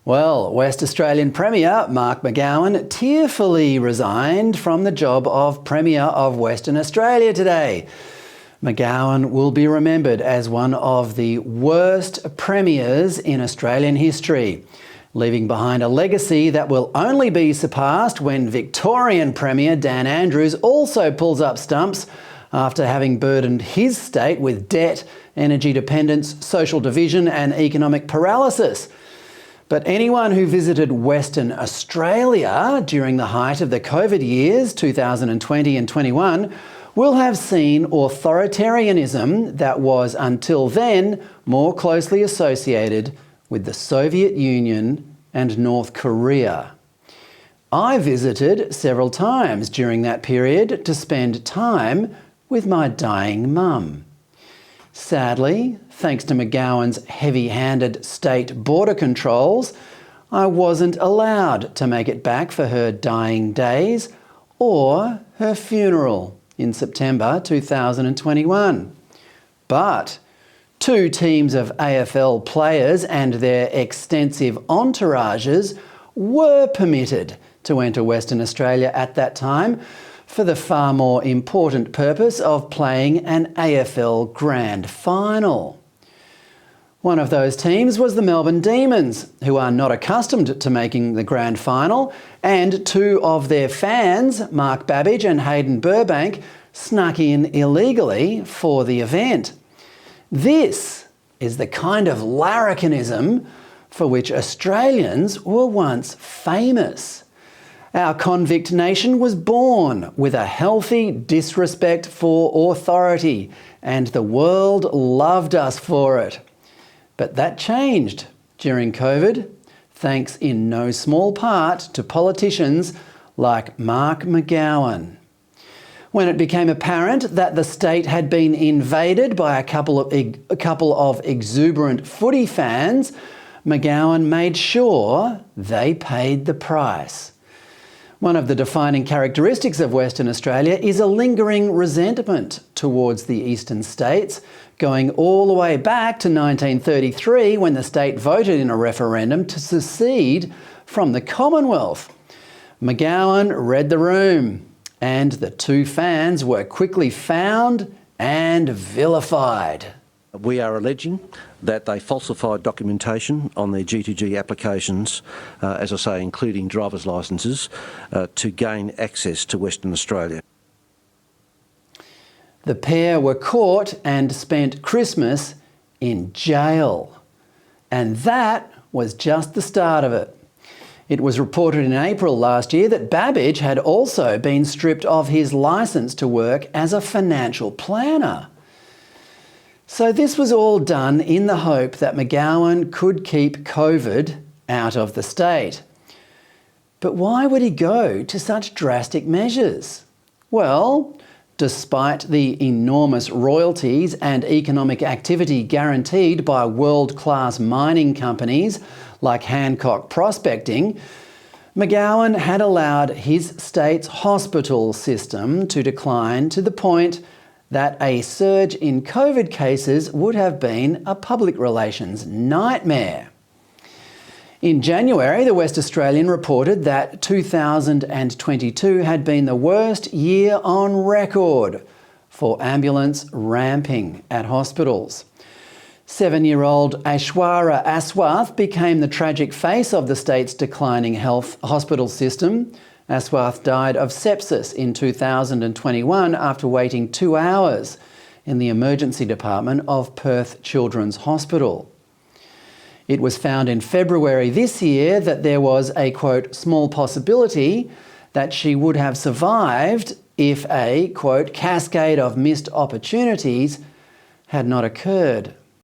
Well, West Australian Premier Mark McGowan tearfully resigned from the job of Premier of Western Australia today. McGowan will be remembered as one of the worst premiers in Australian history, leaving behind a legacy that will only be surpassed when Victorian Premier Dan Andrews also pulls up stumps after having burdened his state with debt, energy dependence, social division and economic paralysis. But anyone who visited Western Australia during the height of the COVID years, 2020 and 21, will have seen authoritarianism that was until then more closely associated with the Soviet Union and North Korea. I visited several times during that period to spend time with my dying mum. Sadly, thanks to McGowan's heavy-handed state border controls, I wasn't allowed to make it back for her dying days or her funeral in September 2021. But two teams of AFL players and their extensive entourages were permitted to enter Western Australia at that time for the far more important purpose of playing an AFL Grand Final. One of those teams was the Melbourne Demons, who are not accustomed to making the Grand Final, and two of their fans, Mark Babbage and Hayden Burbank, snuck in illegally for the event. This is the kind of larrikinism for which Australians were once famous. Our convict nation was born with a healthy disrespect for authority, and the world loved us for it. But that changed during COVID, thanks in no small part to politicians like Mark McGowan. When it became apparent that the state had been invaded by a couple of exuberant footy fans, McGowan made sure they paid the price. One of the defining characteristics of Western Australia is a lingering resentment towards the eastern states, going all the way back to 1933 when the state voted in a referendum to secede from the Commonwealth. McGowan read the room, and the two fans were quickly found and vilified. We are alleging that they falsified documentation on their G2G applications, as I say, including driver's licences, to gain access to Western Australia. The pair were caught and spent Christmas in jail. And that was just the start of it. It was reported in April last year that Babbage had also been stripped of his licence to work as a financial planner. So this was all done in the hope that McGowan could keep COVID out of the state. But why would he go to such drastic measures? Well, despite the enormous royalties and economic activity guaranteed by world-class mining companies like Hancock Prospecting, McGowan had allowed his state's hospital system to decline to the point that a surge in COVID cases would have been a public relations nightmare. In January, the West Australian reported that 2022 had been the worst year on record for ambulance ramping at hospitals. 7-year-old Aishwarya Aswath became the tragic face of the state's declining health hospital system. Aswath died of sepsis in 2021 after waiting 2 hours in the emergency department of Perth Children's Hospital. It was found in February this year that there was a, quote, small possibility that she would have survived if a, quote, cascade of missed opportunities had not occurred.